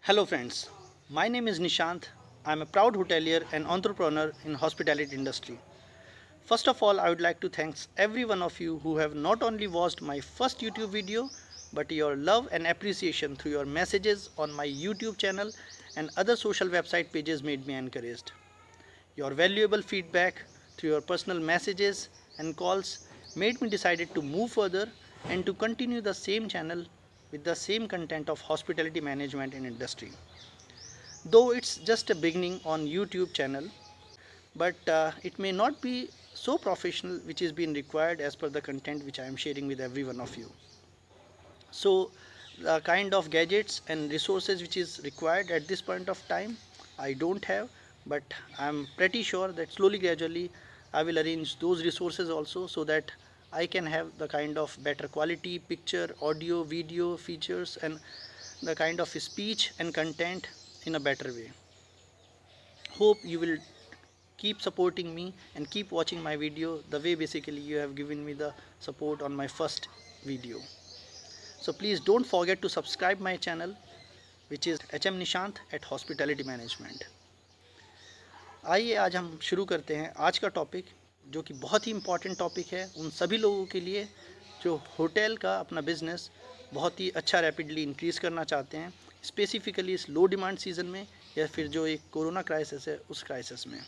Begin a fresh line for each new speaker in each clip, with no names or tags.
Hello friends, my name is Nishant. I am a proud hotelier and entrepreneur in hospitality industry. First of all, I would like to thank every one of you who have not only watched my first YouTube video, but your love and appreciation through your messages on my YouTube channel and other social website pages made me encouraged. Your valuable feedback through your personal messages and calls made me decided to move further and to continue the same channel with the same content of hospitality management in industry. Though it's just a beginning on YouTube channel, but it may not be so professional which is being required as per the content which I am sharing with every one of you. So the kind of gadgets and resources which is required at this point of time I don't have, but I'm pretty sure that slowly gradually I will arrange those resources also so that I can have the kind of better quality picture, audio, video features and the kind of speech and content in a better way. Hope you will keep supporting me and keep watching my video the way basically you have given me the support on my first video. So please don't forget to subscribe my channel which is HM Nishant at Hospitality Management. आइए आज हम शुरू करते हैं आज का topic, जो कि बहुत ही इम्पॉर्टेंट टॉपिक है उन सभी लोगों के लिए जो होटल का अपना बिज़नेस बहुत ही अच्छा रैपिडली इंक्रीज़ करना चाहते हैं, स्पेसिफ़िकली इस लो डिमांड सीज़न में या फिर जो एक कोरोना क्राइसिस है उस क्राइसिस में।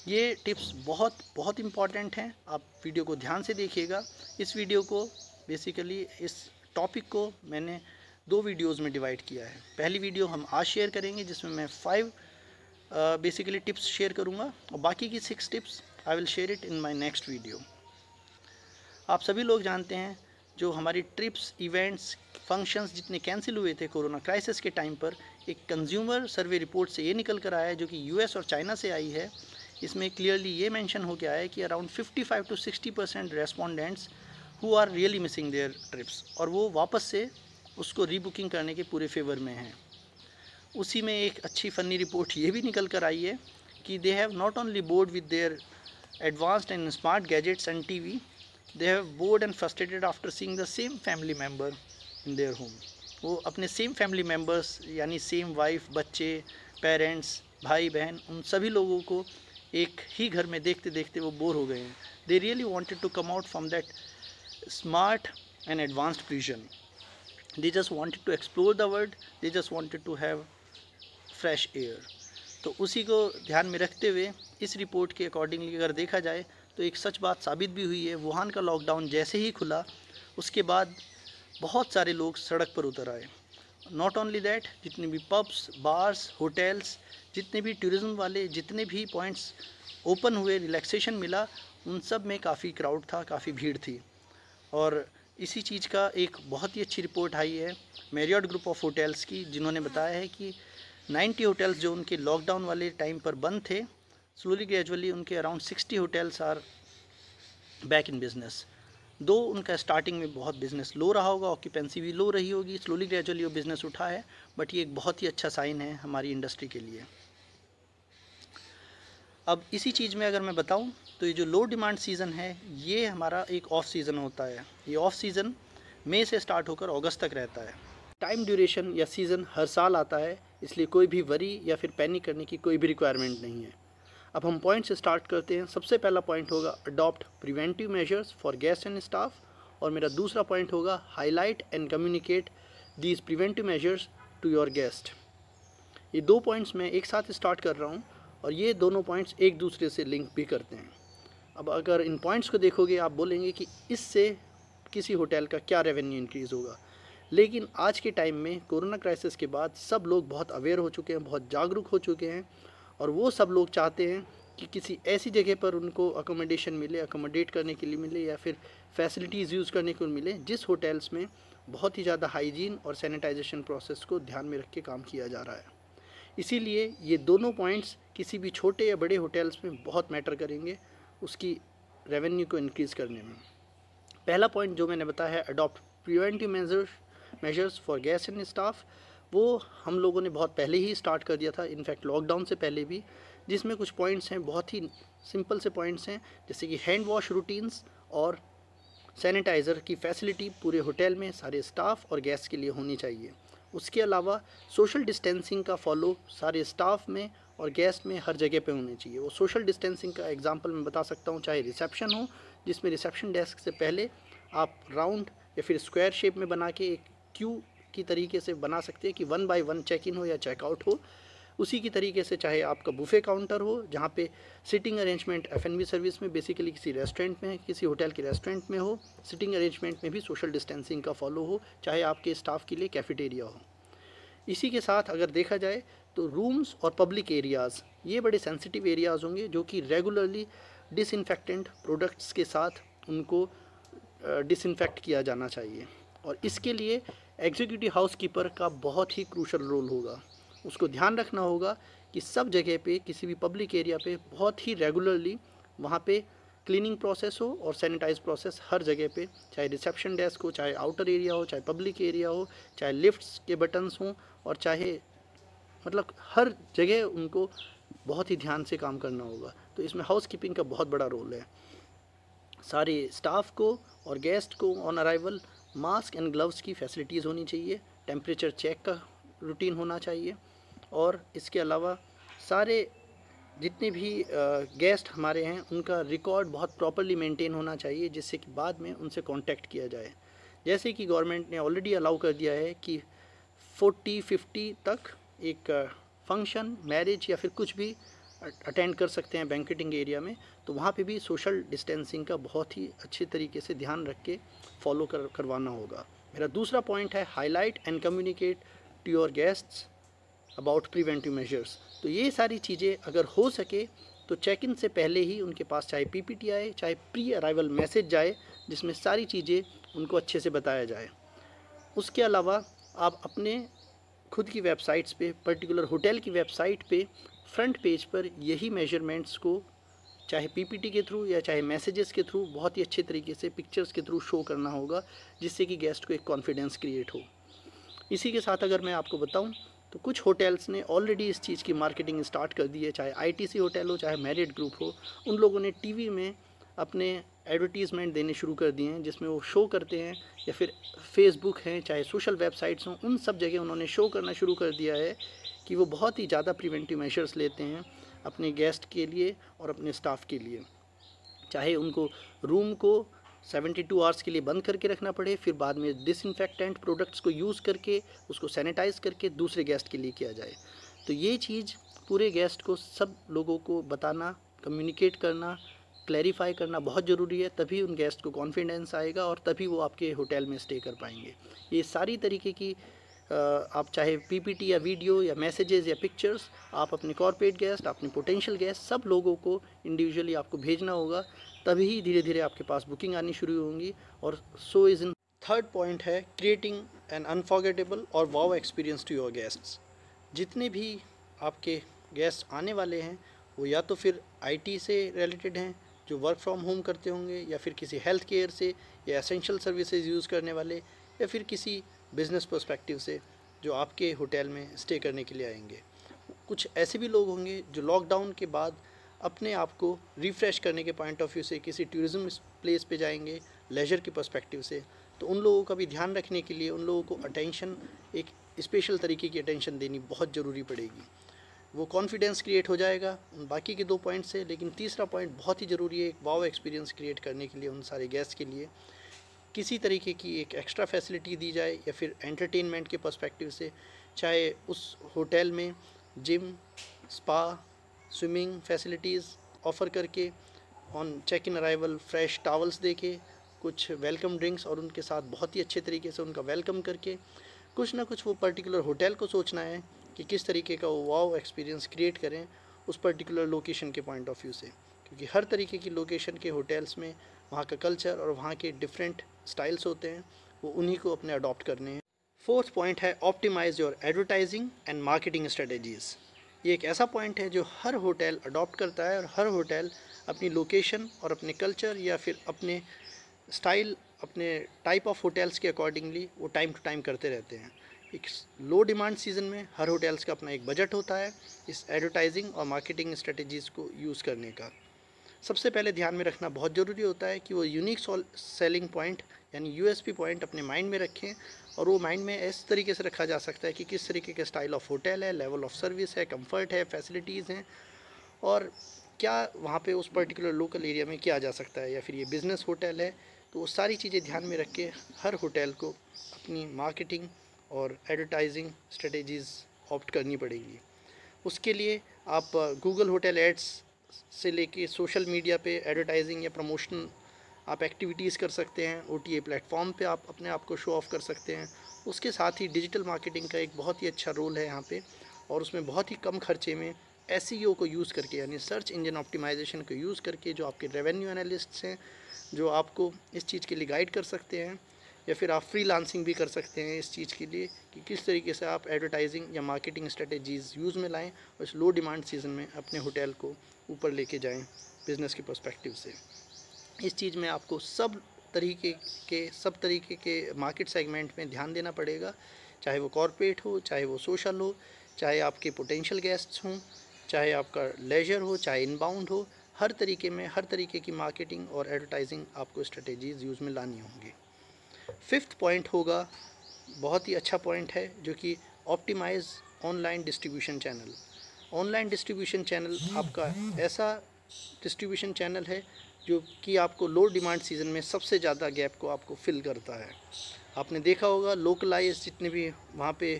ये टिप्स बहुत इम्पॉर्टेंट हैं, आप वीडियो को ध्यान से देखिएगा। इस वीडियो को बेसिकली इस टॉपिक को मैंने 2 वीडियोज़ में डिवाइड किया है। पहली वीडियो हम आज शेयर करेंगे जिसमें मैं 5 बेसिकली टिप्स शेयर करूंगा और बाकी की 6 tips I will share it in my next video. आप सभी लोग जानते हैं जो हमारी ट्रिप्स, इवेंट्स, फंक्शंस जितने कैंसिल हुए थे कोरोना क्राइसिस के टाइम पर, एक कंज्यूमर सर्वे रिपोर्ट से ये निकल कर आया है जो कि यूएस और चाइना से आई है। इसमें क्लियरली ये मेंशन हो गया है कि around 55 to 60% respondents who are really missing their trips, और वो वापस से उसको रीबुकिंग करने के पूरे फेवर में हैं। उसी में एक अच्छी फ़नी रिपोर्ट ये भी निकल कर आई है कि they have not only board with their advanced and smart gadgets and TV, they have board and frustrated after seeing the same family member in their home. वो अपने सेम फैमिली मेम्बर्स यानी same wife, बच्चे, parents, भाई बहन, उन सभी लोगों को एक ही घर में देखते देखते वो बोर हो गए हैं। They really wanted to come out from that smart and advanced vision. They just wanted to explore the world, they just wanted to have fresh air. तो उसी को ध्यान में रखते हुए इस रिपोर्ट के अकॉर्डिंगली अगर देखा जाए तो एक सच बात साबित भी हुई है। वुहान का लॉकडाउन जैसे ही खुला उसके बाद बहुत सारे लोग सड़क पर उतर आए। नॉट ओनली दैट, जितने भी पब्स, बार्स, होटल्स, जितने भी टूरिज़्म वाले जितने भी पॉइंट्स ओपन हुए, रिलैक्सेशन मिला, उन सब में काफ़ी क्राउड था, काफ़ी भीड़ थी। और इसी चीज़ का एक बहुत ही अच्छी रिपोर्ट आई है मैरियट ग्रुप ऑफ होटल्स की, जिन्होंने बताया है कि 90 होटल्स जो उनके लॉकडाउन वाले टाइम पर बंद थे, स्लोली ग्रेजुअली उनके around 60 hotels are back in business. दो उनका स्टार्टिंग में बहुत बिजनेस लो रहा होगा, ऑक्यूपेंसी भी लो रही होगी, स्लोली ग्रेजुअली वो बिज़नेस उठा है, बट ये एक बहुत ही अच्छा साइन है हमारी इंडस्ट्री के लिए। अब इसी चीज़ में अगर मैं बताऊं तो ये जो लो डिमांड सीज़न है ये हमारा एक ऑफ सीज़न होता है। ये ऑफ सीज़न मई से स्टार्ट होकर अगस्त तक रहता है। टाइम ड्यूरेशन या सीज़न हर साल आता है, इसलिए कोई भी वरी या फिर पैनिक करने की कोई भी रिक्वायरमेंट नहीं है। अब हम पॉइंट से स्टार्ट करते हैं। सबसे पहला पॉइंट होगा adopt preventive measures for guest and staff, और मेरा दूसरा पॉइंट होगा highlight and communicate these preventive measures to your guest. ये 2 पॉइंट्स मैं एक साथ स्टार्ट कर रहा हूँ और ये दोनों पॉइंट्स एक दूसरे से लिंक भी करते हैं। अब अगर इन पॉइंट्स को देखोगे आप बोलेंगे कि इससे किसी होटल का क्या रेवेन्यू इंक्रीज़ होगा, लेकिन आज के टाइम में कोरोना क्राइसिस के बाद सब लोग बहुत अवेयर हो चुके हैं, बहुत जागरूक हो चुके हैं, और वो सब लोग चाहते हैं कि किसी ऐसी जगह पर उनको अकोमोडेशन मिले, अकोमोडेट करने के लिए मिले या फिर फैसिलिटीज़ यूज़ करने को मिले जिस होटल्स में बहुत ही ज़्यादा हाइजीन और सैनिटाइजेशन प्रोसेस को ध्यान में रख के काम किया जा रहा है। इसीलिए ये दोनों पॉइंट्स किसी भी छोटे या बड़े होटल्स में बहुत मैटर करेंगे उसकी रेवेन्यू को इंक्रीज़ करने में। पहला पॉइंट जो मैंने बताया है adopt preventive measures for guest and staff, वो हम लोगों ने बहुत पहले ही स्टार्ट कर दिया था, इनफैक्ट लॉकडाउन से पहले भी, जिसमें कुछ पॉइंट्स हैं, बहुत ही सिंपल से पॉइंट्स हैं, जैसे कि हैंड वॉश रूटीन्स और सैनिटाइज़र की फैसिलिटी पूरे होटल में सारे स्टाफ और गेस्ट के लिए होनी चाहिए। उसके अलावा सोशल डिस्टेंसिंग का फॉलो सारे स्टाफ में और गेस्ट में हर जगह पे होने चाहिए। वो सोशल डिस्टेंसिंग का एग्जांपल मैं बता सकता हूँ, चाहे रिसेप्शन हो जिसमें रिसेप्शन डेस्क से पहले आप राउंड या फिर स्क्वायर शेप में बना के एक क्यू की तरीके से बना सकते हैं कि 1 बाय 1 चेक इन हो या चेकआउट हो। उसी की तरीके से चाहे आपका बुफे काउंटर हो जहाँ पे सिटिंग अरेंजमेंट F&B सर्विस में बेसिकली किसी रेस्टोरेंट में, किसी होटल के रेस्टोरेंट में हो, सिटिंग अरेंजमेंट में भी सोशल डिस्टेंसिंग का फॉलो हो, चाहे आपके स्टाफ के लिए कैफेटेरिया हो। इसी के साथ अगर देखा जाए तो रूम्स और पब्लिक एरियाज़ ये बड़े सेंसिटिव एरियाज़ होंगे जो कि रेगुलरली डिसइंफेक्टेंट प्रोडक्ट्स के साथ उनको डिसइंफेक्ट किया जाना चाहिए। और इसके लिए एग्जीक्यूटिव हाउसकीपर का बहुत ही क्रूशल रोल होगा। उसको ध्यान रखना होगा कि सब जगह पे किसी भी पब्लिक एरिया पे बहुत ही रेगुलरली वहाँ पे क्लीनिंग प्रोसेस हो और सैनिटाइज प्रोसेस हर जगह पे, चाहे रिसेप्शन डेस्क हो, चाहे आउटर एरिया हो, चाहे पब्लिक एरिया हो, चाहे लिफ्ट्स के बटन्स हों, और चाहे मतलब हर जगह उनको बहुत ही ध्यान से काम करना होगा। तो इसमें हाउसकीपिंग का बहुत बड़ा रोल है। सारे स्टाफ को और गेस्ट को on arrival mask and gloves की फैसिलिटीज़ होनी चाहिए, टेम्परेचर चेक का रूटीन होना चाहिए, और इसके अलावा सारे जितने भी गेस्ट हमारे हैं उनका रिकॉर्ड बहुत प्रॉपरली मेंटेन होना चाहिए, जिससे कि बाद में उनसे कांटेक्ट किया जाए। जैसे कि गवर्नमेंट ने ऑलरेडी अलाउ कर दिया है कि 40-50 तक एक फंक्शन, मैरिज या फिर कुछ भी अटेंड कर सकते हैं बैंक्वेटिंग एरिया में, तो वहाँ पे भी सोशल डिस्टेंसिंग का बहुत ही अच्छे तरीके से ध्यान रख के फॉलो करवाना होगा। मेरा दूसरा पॉइंट है highlight and communicate to your guests about preventive measures. तो ये सारी चीज़ें अगर हो सके तो चेक इन से पहले ही उनके पास चाहे PPT आए, चाहे प्री अराइवल मैसेज जाए, जिसमें सारी चीज़ें उनको अच्छे से बताया जाए। उसके अलावा आप अपने खुद की वेबसाइट्स पे, पर्टिकुलर होटल की वेबसाइट पे फ्रंट पेज पर यही मेजरमेंट्स को चाहे PPT के थ्रू या चाहे मैसेजेस के थ्रू बहुत ही अच्छे तरीके से पिक्चर्स के थ्रू शो करना होगा, जिससे कि गेस्ट को एक कॉन्फिडेंस क्रिएट हो। इसी के साथ अगर मैं आपको बताऊं तो कुछ होटल्स ने ऑलरेडी इस चीज़ की मार्केटिंग स्टार्ट कर दी है, चाहे ITC होटल हो, चाहे मैरिट ग्रुप हो। उन लोगों ने TV में अपने एडवर्टीज़मेंट देने शुरू कर दिए हैं, जिसमें वो शो करते हैं, या फिर फेसबुक हैं, चाहे सोशल वेबसाइट्स हों, उन सब जगह उन्होंने शो करना शुरू कर दिया है कि वो बहुत ही ज़्यादा प्रिवेंटिव मेजर्स लेते हैं अपने गेस्ट के लिए और अपने स्टाफ के लिए। चाहे उनको रूम को 72 आवर्स के लिए बंद करके रखना पड़े, फिर बाद में डिसइंफेक्टेंट प्रोडक्ट्स को यूज़ करके उसको सैनिटाइज़ करके दूसरे गेस्ट के लिए किया जाए। तो ये चीज़ पूरे गेस्ट को, सब लोगों को बताना, कम्युनिकेट करना, क्लैरिफाई करना बहुत ज़रूरी है। तभी उन गेस्ट को कॉन्फिडेंस आएगा और तभी वो आपके होटल में स्टे कर पाएंगे। ये सारी तरीके की आप चाहे PPT या वीडियो या मैसेजेस या पिक्चर्स, आप अपने कॉर्पोरेट गेस्ट, अपने पोटेंशियल गेस्ट, सब लोगों को इंडिविजुअली आपको भेजना होगा, तभी धीरे धीरे आपके पास बुकिंग आनी शुरू होंगी। और so is in third point है क्रिएटिंग एन अनफॉरगेटेबल और वाव एक्सपीरियंस टू योर गेस्ट्स। जितने भी आपके गेस्ट आने वाले हैं वो या तो फिर IT से रिलेटेड हैं, जो वर्क फ्रॉम होम करते होंगे, या फिर किसी हेल्थ केयर से, या एसेंशियल सर्विसेज यूज़ करने वाले, या फिर किसी बिज़नेस पर्सपेक्टिव से जो आपके होटल में स्टे करने के लिए आएंगे। कुछ ऐसे भी लोग होंगे जो लॉकडाउन के बाद अपने आप को रिफ़्रेश करने के पॉइंट ऑफ व्यू से किसी टूरिज़्म प्लेस पे जाएंगे, लेजर के पर्सपेक्टिव से। तो उन लोगों का भी ध्यान रखने के लिए उन लोगों को अटेंशन, एक स्पेशल तरीके की अटेंशन देनी बहुत ज़रूरी पड़ेगी। वो कॉन्फिडेंस क्रिएट हो जाएगा उन बाकी के 2 पॉइंट से, लेकिन तीसरा पॉइंट बहुत ही ज़रूरी है एक वाव एक्सपीरियंस क्रिएट करने के लिए उन सारे गेस्ट के लिए। किसी तरीके की एक एक्स्ट्रा फैसिलिटी दी जाए, या फिर एंटरटेनमेंट के पर्सपेक्टिव से, चाहे उस होटल में gym, spa, swimming facilities offer करके, on check in arrival fresh towels दे के, कुछ वेलकम ड्रिंक्स और उनके साथ बहुत ही अच्छे तरीके से उनका वेलकम करके, कुछ ना कुछ वो पर्टिकुलर होटल को सोचना है कि किस तरीके का वो वाव एक्सपीरियंस क्रिएट करें उस पर्टिकुलर लोकेशन के पॉइंट ऑफ व्यू से। क्योंकि हर तरीके की लोकेशन के होटल्स में वहाँ का कल्चर और वहाँ के डिफरेंट स्टाइल्स होते हैं, वो उन्हीं को अपने अडॉप्ट करने हैं। फोर्थ पॉइंट है optimise your advertising and marketing strategies. ये एक ऐसा पॉइंट है जो हर होटल अडॉप्ट करता है, और हर होटल अपनी लोकेशन और अपने कल्चर या फिर अपने स्टाइल, अपने टाइप ऑफ होटल्स के अकॉर्डिंगली वो टाइम टू टाइम करते रहते हैं। एक लो डिमांड सीज़न में हर होटल्स का अपना एक बजट होता है इस एडवर्टाइजिंग और मार्केटिंग स्ट्रेटजीज़ को यूज़ करने का। सबसे पहले ध्यान में रखना बहुत ज़रूरी होता है कि वो यूनिक सेलिंग पॉइंट यानी USP पॉइंट अपने माइंड में रखें, और वो माइंड में इस तरीके से रखा जा सकता है कि किस तरीके के स्टाइल ऑफ होटल है, लेवल ऑफ सर्विस है, कंफर्ट है, फैसिलिटीज़ हैं, और क्या वहाँ पे उस पर्टिकुलर लोकल एरिया में किया जा सकता है, या फिर ये बिज़नेस होटल है। तो वो सारी चीज़ें ध्यान में रख के हर होटल को अपनी मार्केटिंग और एडवर्टाइजिंग स्ट्रेटेजीज़ ऑप्ट करनी पड़ेगी। उसके लिए आप गूगल होटल एड्स से लेके सोशल मीडिया पे एडवर्टाइजिंग या प्रमोशन आप एक्टिविटीज़ कर सकते हैं। OTA प्लेटफॉर्म पे आप अपने आप को शो ऑफ़ कर सकते हैं। उसके साथ ही डिजिटल मार्केटिंग का एक बहुत ही अच्छा रोल है यहाँ पे, और उसमें बहुत ही कम खर्चे में SEO को यूज़ करके, यानी सर्च इंजन ऑप्टिमाइजेशन को यूज़ करके, जो आपके रेवेन्यू एनालिस्ट्स हैं जो आपको इस चीज़ के लिए गाइड कर सकते हैं, या फिर आप फ्रीलांसिंग भी कर सकते हैं इस चीज़ के लिए कि किस तरीके से आप एडवर्टाइजिंग या मार्केटिंग स्ट्रेटेजीज़ यूज़ में लाएं और इस लो डिमांड सीज़न में अपने होटल को ऊपर लेके जाएं बिज़नेस के पर्सपेक्टिव से। इस चीज़ में आपको सब तरीके के मार्केट सेगमेंट में ध्यान देना पड़ेगा, चाहे वो कॉरपोरेट हो, चाहे वो सोशल हो, चाहे आपके पोटेंशियल गेस्ट्स हों, चाहे आपका लेजर हो, चाहे इनबाउंड हो। हर तरीके की मार्केटिंग और एडवर्टाइजिंग आपको स्ट्रेटेजीज़ यूज़ में लानी होंगी। फिफ्थ पॉइंट होगा, बहुत ही अच्छा पॉइंट है, जो कि optimise online distribution channel. Online distribution channel आपका ऐसा डिस्ट्रीब्यूशन चैनल है जो कि आपको लो डिमांड सीज़न में सबसे ज़्यादा गैप को आपको फिल करता है। आपने देखा होगा लोकलाइज जितने भी वहाँ पे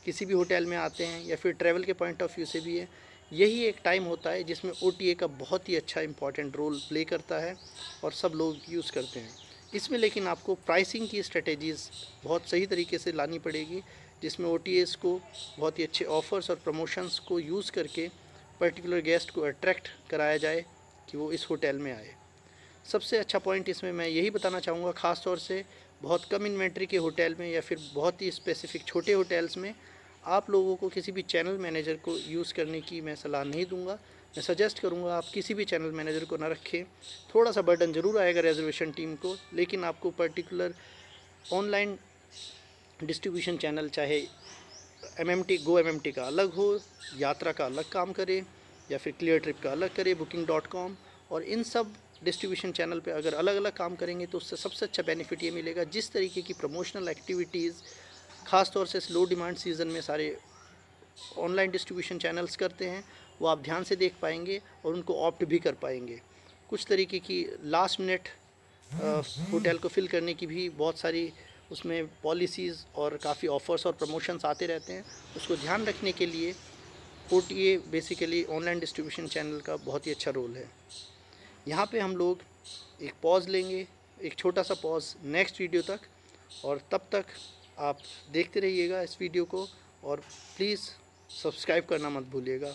किसी भी होटल में आते हैं, या फिर ट्रैवल के पॉइंट ऑफ व्यू से भी है, यही एक टाइम होता है जिसमें OTA का बहुत ही अच्छा इंपॉर्टेंट रोल प्ले करता है और सब लोग यूज़ करते हैं इसमें। लेकिन आपको प्राइसिंग की स्ट्रेटेजीज़ बहुत सही तरीके से लानी पड़ेगी, जिसमें OTAs को बहुत ही अच्छे ऑफ़र्स और प्रमोशंस को यूज़ करके पर्टिकुलर गेस्ट को अट्रैक्ट कराया जाए कि वो इस होटल में आए। सबसे अच्छा पॉइंट इसमें मैं यही बताना चाहूँगा, ख़ास तौर से बहुत कम इन्वेंट्री के होटल में या फिर बहुत ही स्पेसिफ़िक छोटे होटल्स में आप लोगों को किसी भी चैनल मैनेजर को यूज़ करने की मैं सलाह नहीं दूंगा। मैं सजेस्ट करूंगा आप किसी भी चैनल मैनेजर को ना रखें। थोड़ा सा बर्डन ज़रूर आएगा रिजर्वेशन टीम को, लेकिन आपको पर्टिकुलर ऑनलाइन डिस्ट्रीब्यूशन चैनल, चाहे MMT गो MMT का अलग हो, यात्रा का अलग काम करे, या फिर क्लियर ट्रिप का अलग करे, booking.com, और इन सब डिस्ट्रीब्यूशन चैनल पे अगर अलग अलग काम करेंगे तो उससे सबसे अच्छा बेनिफिट ये मिलेगा, जिस तरीके की प्रमोशनल एक्टिविटीज़ ख़ास तौर से लो डिमांड सीज़न में सारे ऑनलाइन डिस्ट्रीब्यूशन चैनल्स करते हैं, वो आप ध्यान से देख पाएंगे और उनको ऑप्ट भी कर पाएंगे। कुछ तरीके की लास्ट मिनट होटल को फिल करने की भी बहुत सारी उसमें पॉलिसीज़ और काफ़ी ऑफ़र्स और प्रमोशंस आते रहते हैं। उसको ध्यान रखने के लिए OTA basically online distribution channel का बहुत ही अच्छा रोल है। यहाँ पे हम लोग एक पॉज़ लेंगे, एक छोटा सा पॉज़ नेक्स्ट वीडियो तक, और तब तक आप देखते रहिएगा इस वीडियो को, और प्लीज़ सब्सक्राइब करना मत भूलिएगा।